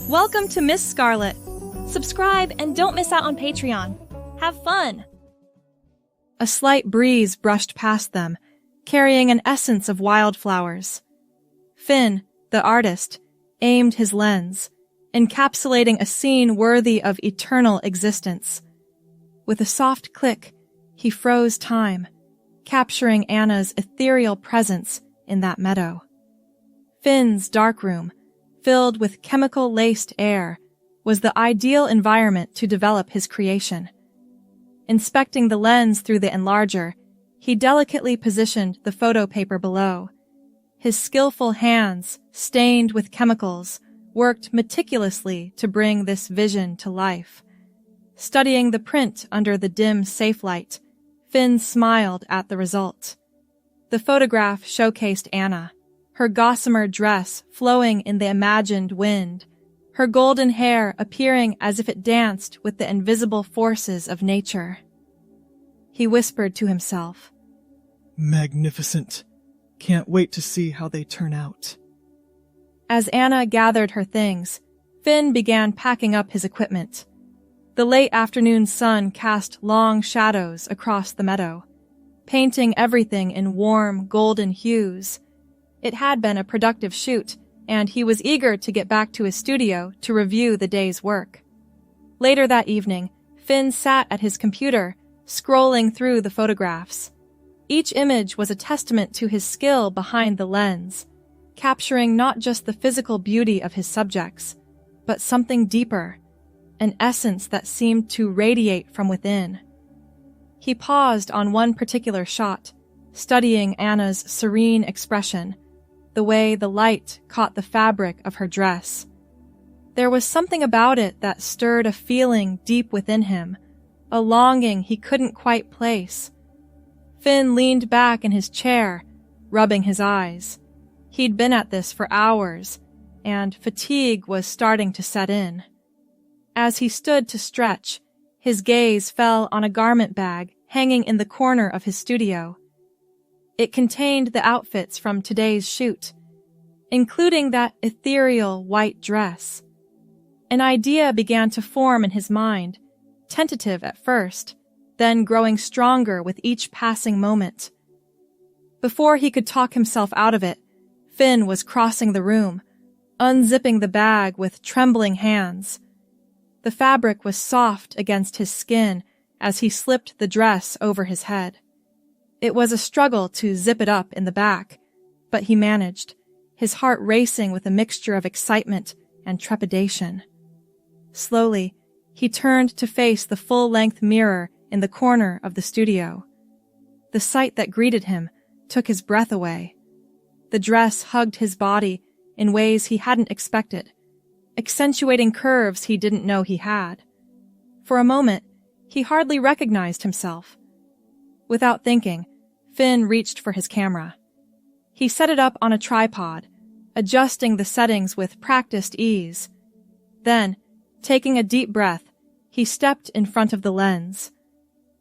Welcome to Miss Scarlett. Subscribe and don't miss out on Patreon. Have fun! A slight breeze brushed past them, carrying an essence of wildflowers. Finn, the artist, aimed his lens, encapsulating a scene worthy of eternal existence. With a soft click, he froze time, capturing Anna's ethereal presence in that meadow. Finn's darkroom, filled with chemical-laced air, was the ideal environment to develop his creation. Inspecting the lens through the enlarger, he delicately positioned the photo paper below. His skillful hands, stained with chemicals, worked meticulously to bring this vision to life. Studying the print under the dim safe light, Finn smiled at the result. The photograph showcased Anna, her gossamer dress flowing in the imagined wind, her golden hair appearing as if it danced with the invisible forces of nature. He whispered to himself, "Magnificent. Can't wait to see how they turn out." As Anna gathered her things, Finn began packing up his equipment. The late afternoon sun cast long shadows across the meadow, painting everything in warm, golden hues. It had been a productive shoot, and he was eager to get back to his studio to review the day's work. Later that evening, Finn sat at his computer, scrolling through the photographs. Each image was a testament to his skill behind the lens, capturing not just the physical beauty of his subjects, but something deeper, an essence that seemed to radiate from within. He paused on one particular shot, studying Anna's serene expression, the way the light caught the fabric of her dress. There was something about it that stirred a feeling deep within him, a longing he couldn't quite place. Finn leaned back in his chair, rubbing his eyes. He'd been at this for hours, and fatigue was starting to set in. As he stood to stretch, his gaze fell on a garment bag hanging in the corner of his studio. It contained the outfits from today's shoot, including that ethereal white dress. An idea began to form in his mind, tentative at first, then growing stronger with each passing moment. Before he could talk himself out of it, Finn was crossing the room, unzipping the bag with trembling hands. The fabric was soft against his skin as he slipped the dress over his head. It was a struggle to zip it up in the back, but he managed, his heart racing with a mixture of excitement and trepidation. Slowly, he turned to face the full-length mirror in the corner of the studio. The sight that greeted him took his breath away. The dress hugged his body in ways he hadn't expected, accentuating curves he didn't know he had. For a moment, he hardly recognized himself. Without thinking, Finn reached for his camera. He set it up on a tripod, adjusting the settings with practiced ease. Then, taking a deep breath, he stepped in front of the lens.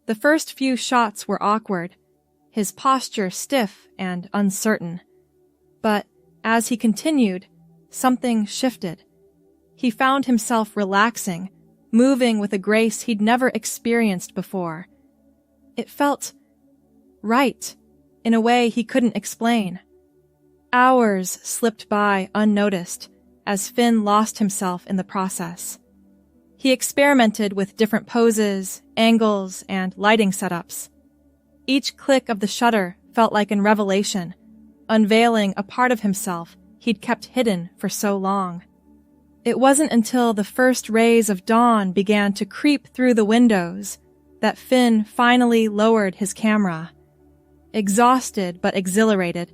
The first few shots were awkward, his posture stiff and uncertain. But as he continued, something shifted. He found himself relaxing, moving with a grace he'd never experienced before. It felt right, in a way he couldn't explain. Hours slipped by unnoticed as Finn lost himself in the process. He experimented with different poses, angles, and lighting setups. Each click of the shutter felt like a revelation, unveiling a part of himself he'd kept hidden for so long. It wasn't until the first rays of dawn began to creep through the windows that Finn finally lowered his camera. Exhausted but exhilarated,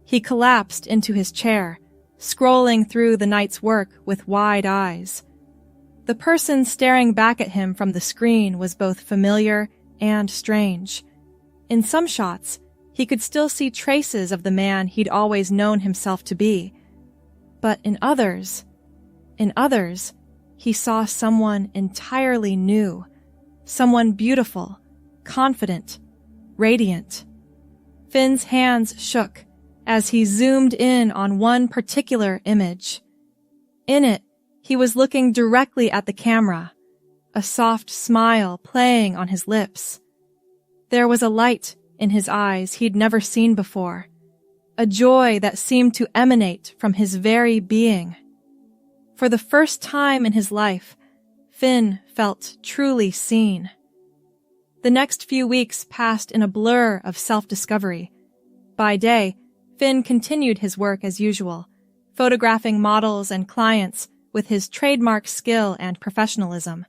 he collapsed into his chair, scrolling through the night's work with wide eyes. The person staring back at him from the screen was both familiar and strange. In some shots, he could still see traces of the man he'd always known himself to be. But in others, he saw someone entirely new, someone beautiful, confident, radiant. Finn's hands shook as he zoomed in on one particular image. In it, He was looking directly at the camera, a soft smile playing on his lips. There was a light in his eyes he'd never seen before, a joy that seemed to emanate from his very being. For the first time in his life, Finn felt truly seen. The next few weeks passed in a blur of self-discovery. By day, Finn continued his work as usual, photographing models and clients with his trademark skill and professionalism.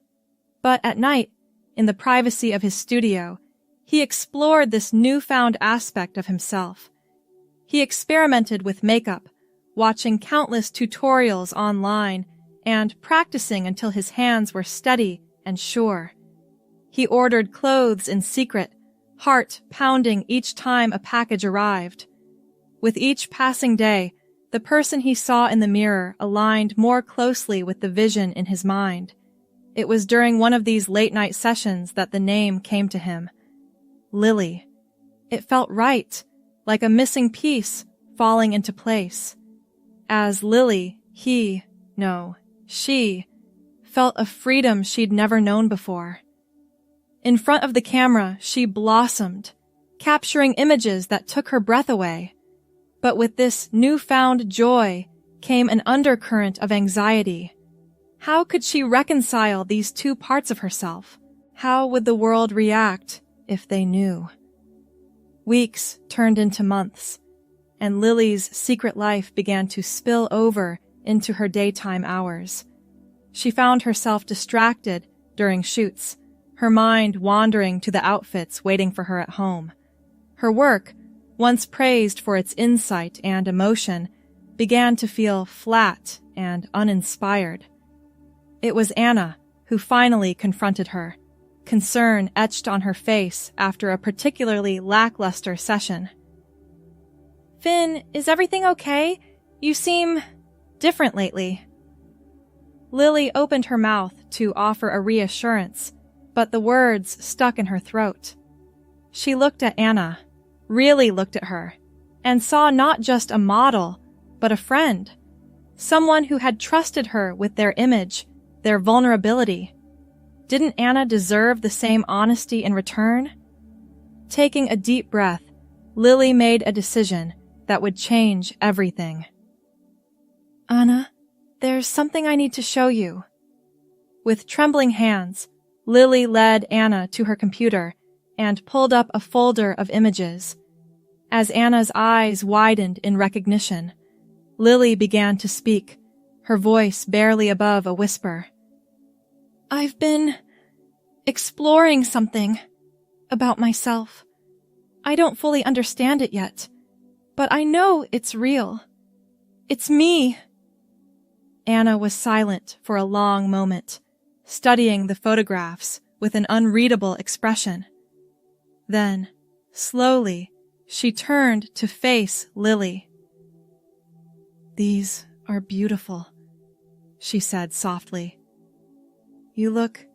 But at night, in the privacy of his studio, he explored this newfound aspect of himself. He experimented with makeup, watching countless tutorials online and practicing until his hands were steady and sure. He ordered clothes in secret, heart pounding each time a package arrived. With each passing day, the person he saw in the mirror aligned more closely with the vision in his mind. It was during one of these late-night sessions that the name came to him. Lily. It felt right, like a missing piece falling into place. As Lily, she, felt a freedom she'd never known before. In front of the camera, she blossomed, capturing images that took her breath away. But with this newfound joy came an undercurrent of anxiety. How could she reconcile these two parts of herself? How would the world react if they knew? Weeks turned into months, and Lily's secret life began to spill over into her daytime hours. She found herself distracted during shoots, her mind wandering to the outfits waiting for her at home. Her work, once praised for its insight and emotion, began to feel flat and uninspired. It was Anna who finally confronted her, concern etched on her face after a particularly lackluster session. "Finn, is everything okay? You seem different lately." Lily opened her mouth to offer a reassurance, but the words stuck in her throat. She looked at Anna, really looked at her, and saw not just a model, but a friend, someone who had trusted her with their image, their vulnerability. Didn't Anna deserve the same honesty in return? Taking a deep breath, Lily made a decision that would change everything. "Anna, there's something I need to show you." With trembling hands, Lily led Anna to her computer and pulled up a folder of images. As Anna's eyes widened in recognition, Lily began to speak, her voice barely above a whisper. "I've been exploring something about myself. I don't fully understand it yet, but I know it's real. It's me." Anna was silent for a long moment, studying the photographs with an unreadable expression. Then, slowly, she turned to face Lily. "These are beautiful," she said softly. "You look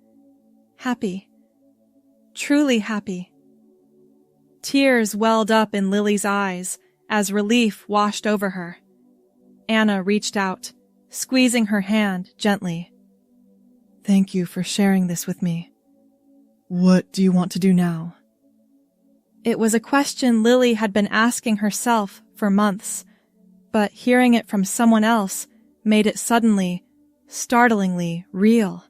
happy, truly happy." Tears welled up in Lily's eyes as relief washed over her. Anna reached out, squeezing her hand gently. "Thank you for sharing this with me. What do you want to do now?" It was a question Lily had been asking herself for months, but hearing it from someone else made it suddenly, startlingly real.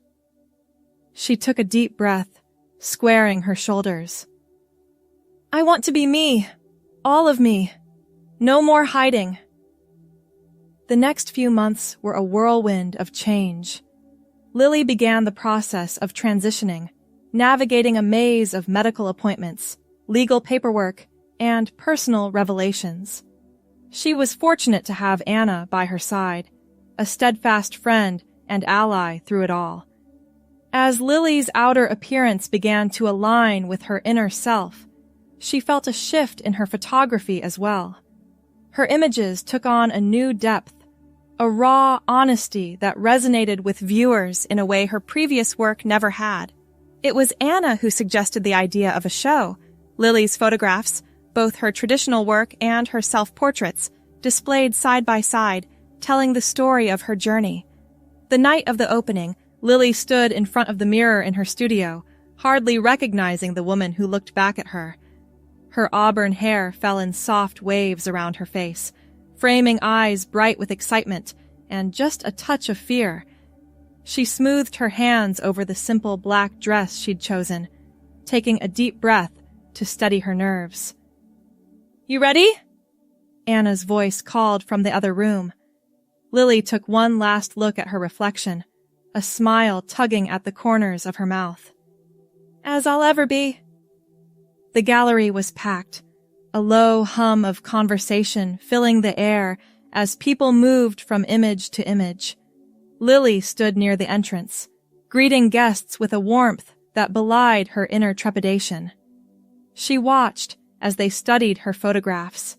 She took a deep breath, squaring her shoulders. "I want to be me, all of me. No more hiding." The next few months were a whirlwind of change. Lily began the process of transitioning, navigating a maze of medical appointments, legal paperwork, and personal revelations. She was fortunate to have Anna by her side, a steadfast friend and ally through it all. As Lily's outer appearance began to align with her inner self, she felt a shift in her photography as well. Her images took on a new depth, a raw honesty that resonated with viewers in a way her previous work never had. It was Anna who suggested the idea of a show. Lily's photographs, both her traditional work and her self-portraits, displayed side by side, telling the story of her journey. The night of the opening, Lily stood in front of the mirror in her studio, hardly recognizing the woman who looked back at her. Her auburn hair fell in soft waves around her face, framing eyes bright with excitement and just a touch of fear. She smoothed her hands over the simple black dress she'd chosen, taking a deep breath to steady her nerves. "You ready?" Anna's voice called from the other room. Lily took one last look at her reflection, a smile tugging at the corners of her mouth. "As I'll ever be." The gallery was packed, a low hum of conversation filling the air as people moved from image to image. Lily stood near the entrance, greeting guests with a warmth that belied her inner trepidation. She watched as they studied her photographs,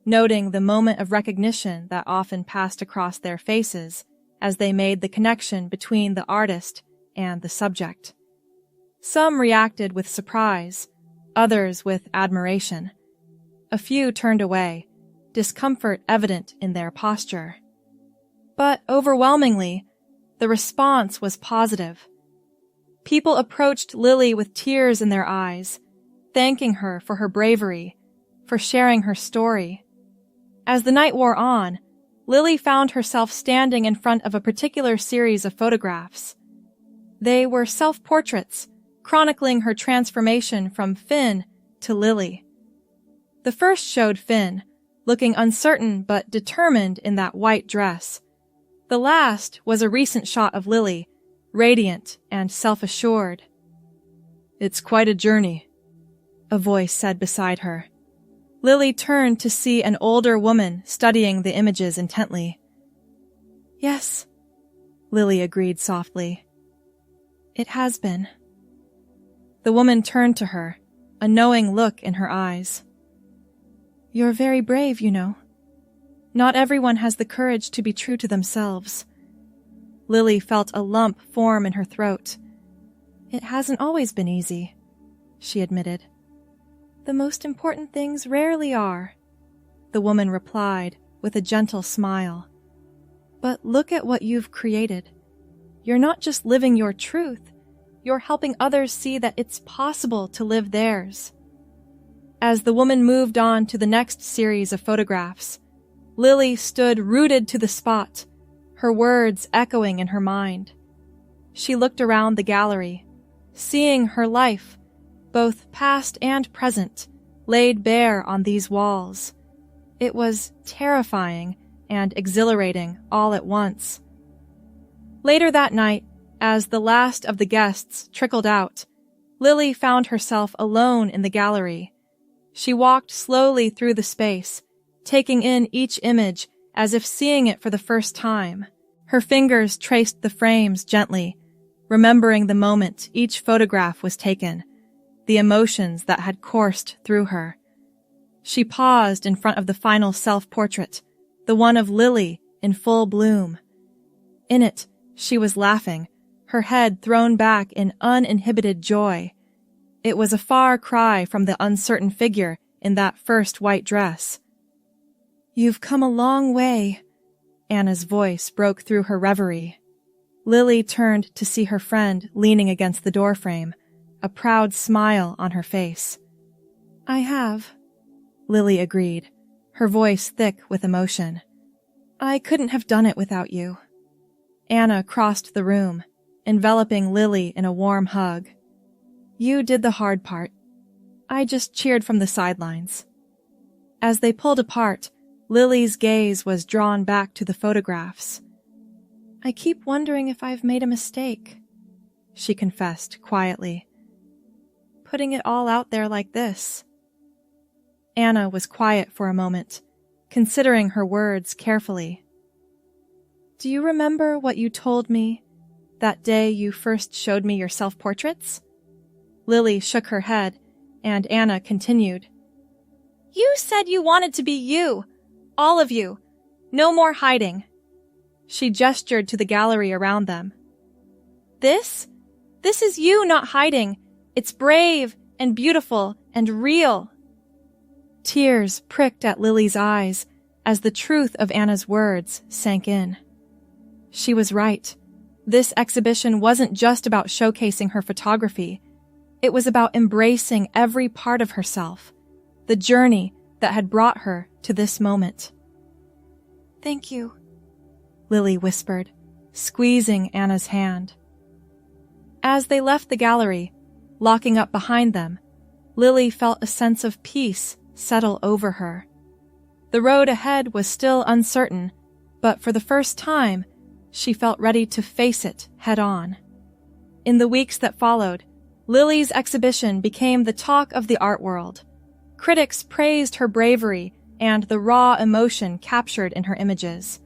noting the moment of recognition that often passed across their faces as they made the connection between the artist and the subject. Some reacted with surprise, others with admiration. A few turned away, discomfort evident in their posture. But overwhelmingly, the response was positive. People approached Lily with tears in their eyes, thanking her for her bravery, for sharing her story. As the night wore on, Lily found herself standing in front of a particular series of photographs. They were self-portraits, chronicling her transformation from Finn to Lily. The first showed Finn, looking uncertain but determined in that white dress. The last was a recent shot of Lily, radiant and self-assured. "It's quite a journey," a voice said beside her. Lily turned to see an older woman studying the images intently. "Yes," Lily agreed softly. "It has been." The woman turned to her, a knowing look in her eyes. "You're very brave, you know. Not everyone has the courage to be true to themselves." Lily felt a lump form in her throat. "It hasn't always been easy," she admitted. "The most important things rarely are," the woman replied with a gentle smile. "But look at what you've created. You're not just living your truth, you're helping others see that it's possible to live theirs." As the woman moved on to the next series of photographs, Lily stood rooted to the spot, her words echoing in her mind. She looked around the gallery, seeing her life, both past and present, laid bare on these walls. It was terrifying and exhilarating all at once. Later that night, as the last of the guests trickled out, Lily found herself alone in the gallery. She walked slowly through the space, taking in each image as if seeing it for the first time. Her fingers traced the frames gently, remembering the moment each photograph was taken, the emotions that had coursed through her. She paused in front of the final self-portrait, the one of Lily in full bloom. In it, she was laughing, her head thrown back in uninhibited joy. It was a far cry from the uncertain figure in that first white dress. "You've come a long way," Anna's voice broke through her reverie. Lily turned to see her friend leaning against the doorframe, a proud smile on her face. "I have," Lily agreed, her voice thick with emotion. "I couldn't have done it without you." Anna crossed the room, enveloping Lily in a warm hug. "You did the hard part. I just cheered from the sidelines." As they pulled apart, Lily's gaze was drawn back to the photographs. "I keep wondering if I've made a mistake," she confessed quietly. "Putting it all out there like this." Anna was quiet for a moment, considering her words carefully. "Do you remember what you told me that day you first showed me your self-portraits?" Lily shook her head, and Anna continued. "You said you wanted to be you. All of you. No more hiding." She gestured to the gallery around them. This is you not hiding. It's brave and beautiful and real." Tears pricked at Lily's eyes as the truth of Anna's words sank in. She was right. This exhibition wasn't just about showcasing her photography. It was about embracing every part of herself, the journey that had brought her to this moment. "Thank you," Lily whispered, squeezing Anna's hand. As they left the gallery, locking up behind them, Lily felt a sense of peace settle over her. The road ahead was still uncertain, but for the first time, she felt ready to face it head-on. In the weeks that followed, Lily's exhibition became the talk of the art world. Critics praised her bravery and the raw emotion captured in her images.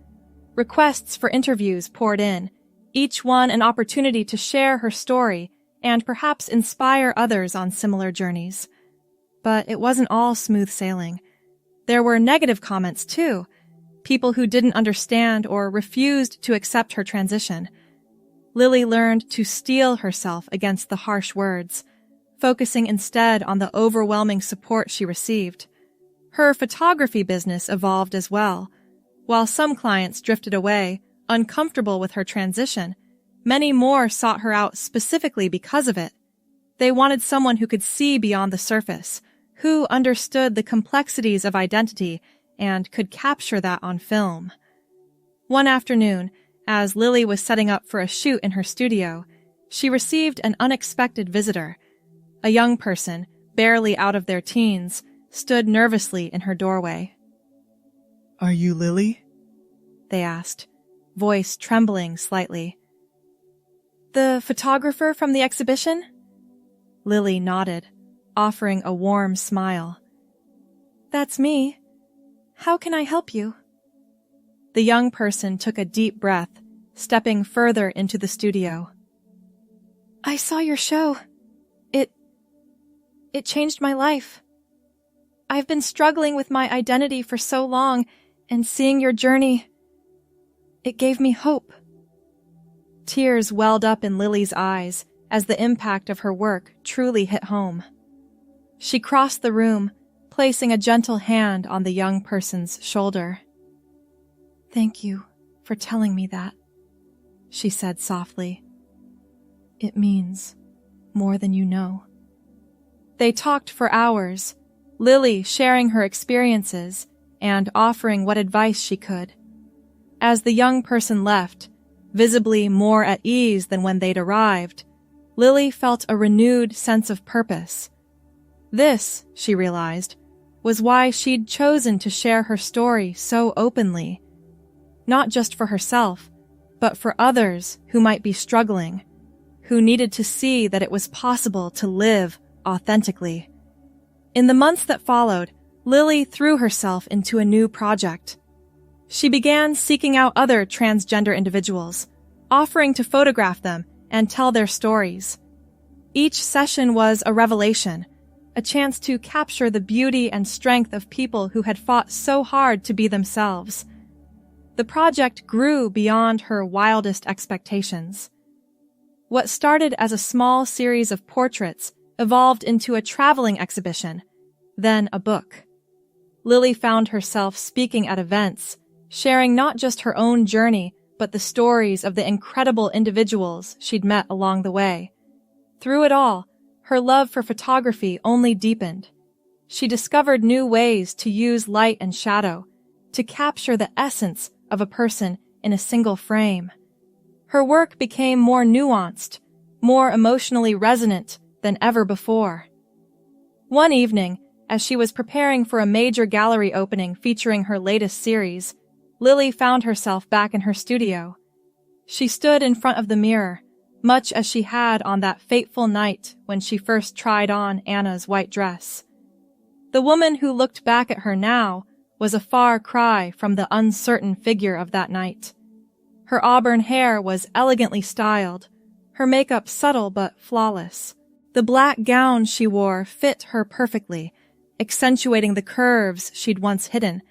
Requests for interviews poured in, each one an opportunity to share her story and perhaps inspire others on similar journeys. But it wasn't all smooth sailing. There were negative comments, too. People who didn't understand or refused to accept her transition. Lily learned to steel herself against the harsh words, focusing instead on the overwhelming support she received. Her photography business evolved as well. While some clients drifted away, uncomfortable with her transition, many more sought her out specifically because of it. They wanted someone who could see beyond the surface, who understood the complexities of identity and could capture that on film. One afternoon, as Lily was setting up for a shoot in her studio, she received an unexpected visitor. A young person, barely out of their teens, stood nervously in her doorway. "Are you Lily?" they asked, voice trembling slightly. "The photographer from the exhibition?" Lily nodded, offering a warm smile. "That's me. How can I help you?" The young person took a deep breath, stepping further into the studio. "I saw your show. It changed my life. I've been struggling with my identity for so long, and seeing your journey, it gave me hope." Tears welled up in Lily's eyes as the impact of her work truly hit home. She crossed the room, placing a gentle hand on the young person's shoulder. "Thank you for telling me that," she said softly. "It means more than you know." They talked for hours, Lily sharing her experiences and offering what advice she could. As the young person left, visibly more at ease than when they'd arrived, Lily felt a renewed sense of purpose. This, she realized, was why she'd chosen to share her story so openly. Not just for herself, but for others who might be struggling, who needed to see that it was possible to live authentically. In the months that followed, Lily threw herself into a new project. She began seeking out other transgender individuals, offering to photograph them and tell their stories. Each session was a revelation, a chance to capture the beauty and strength of people who had fought so hard to be themselves. The project grew beyond her wildest expectations. What started as a small series of portraits evolved into a traveling exhibition, then a book. Lily found herself speaking at events, sharing not just her own journey, but the stories of the incredible individuals she'd met along the way. Through it all, her love for photography only deepened. She discovered new ways to use light and shadow, to capture the essence of a person in a single frame. Her work became more nuanced, more emotionally resonant than ever before. One evening, as she was preparing for a major gallery opening featuring her latest series, Lily found herself back in her studio. She stood in front of the mirror, much as she had on that fateful night when she first tried on Anna's white dress. The woman who looked back at her now was a far cry from the uncertain figure of that night. Her auburn hair was elegantly styled, her makeup subtle but flawless. The black gown she wore fit her perfectly, accentuating the curves she'd once hidden.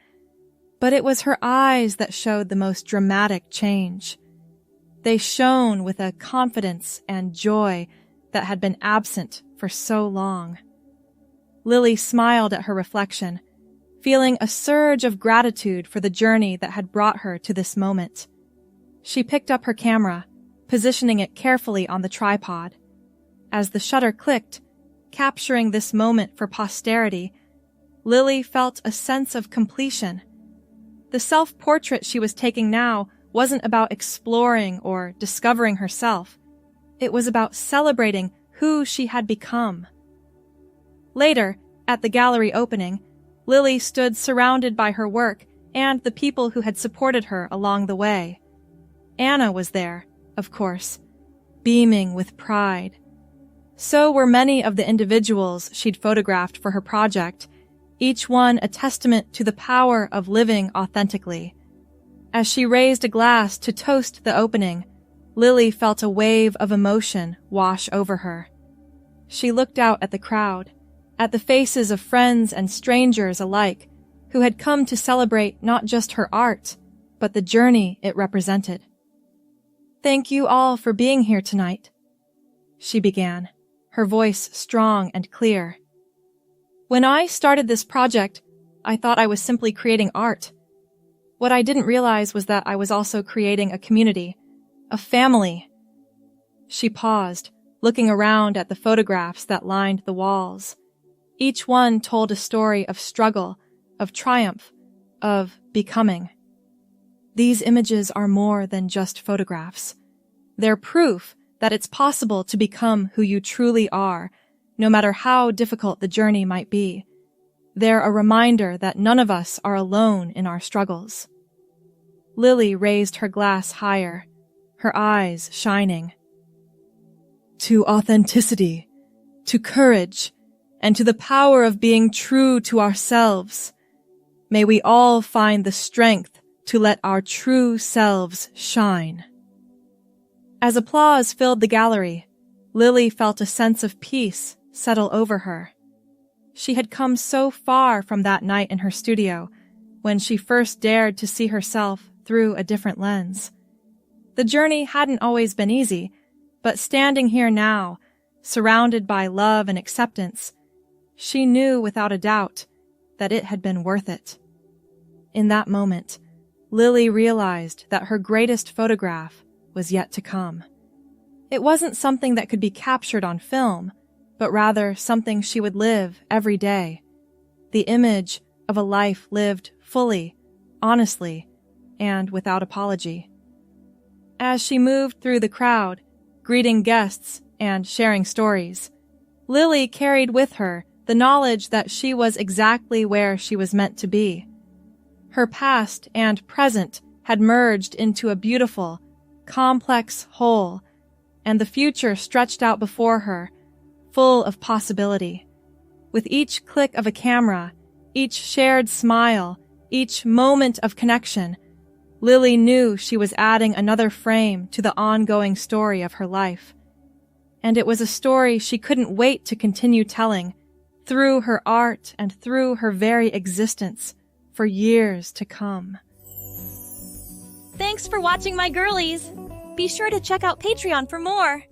But it was her eyes that showed the most dramatic change. They shone with a confidence and joy that had been absent for so long. Lily smiled at her reflection, feeling a surge of gratitude for the journey that had brought her to this moment. She picked up her camera, positioning it carefully on the tripod. As the shutter clicked, capturing this moment for posterity, Lily felt a sense of completion. The self-portrait she was taking now wasn't about exploring or discovering herself. It was about celebrating who she had become. Later, at the gallery opening, Lily stood surrounded by her work and the people who had supported her along the way. Anna was there, of course, beaming with pride. So were many of the individuals she'd photographed for her project, each one a testament to the power of living authentically. As she raised a glass to toast the opening, Lily felt a wave of emotion wash over her. She looked out at the crowd, at the faces of friends and strangers alike, who had come to celebrate not just her art, but the journey it represented. "Thank you all for being here tonight," she began, her voice strong and clear. "When I started this project, I thought I was simply creating art. What I didn't realize was that I was also creating a community, a family." She paused, looking around at the photographs that lined the walls. Each one told a story of struggle, of triumph, of becoming. These images are more than just photographs. They're proof that it's possible to become who you truly are, no matter how difficult the journey might be. They're a reminder that none of us are alone in our struggles. Lily raised her glass higher, her eyes shining. "To authenticity, to courage, and to the power of being true to ourselves. May we all find the strength to let our true selves shine." As applause filled the gallery, Lily felt a sense of peace settle over her. She had come so far from that night in her studio, when she first dared to see herself through a different lens. The journey hadn't always been easy, but standing here now, surrounded by love and acceptance, she knew without a doubt that it had been worth it. In that moment, Lily realized that her greatest photograph was yet to come. It wasn't something that could be captured on film, but rather something she would live every day. The image of a life lived fully, honestly, and without apology. As she moved through the crowd, greeting guests and sharing stories, Lily carried with her the knowledge that she was exactly where she was meant to be. Her past and present had merged into a beautiful, complex whole, and the future stretched out before her, full of possibility. With each click of a camera, each shared smile, each moment of connection, Lily knew she was adding another frame to the ongoing story of her life. And it was a story she couldn't wait to continue telling, through her art and through her very existence, for years to come. Thanks for watching, my girlies! Be sure to check out Patreon for more!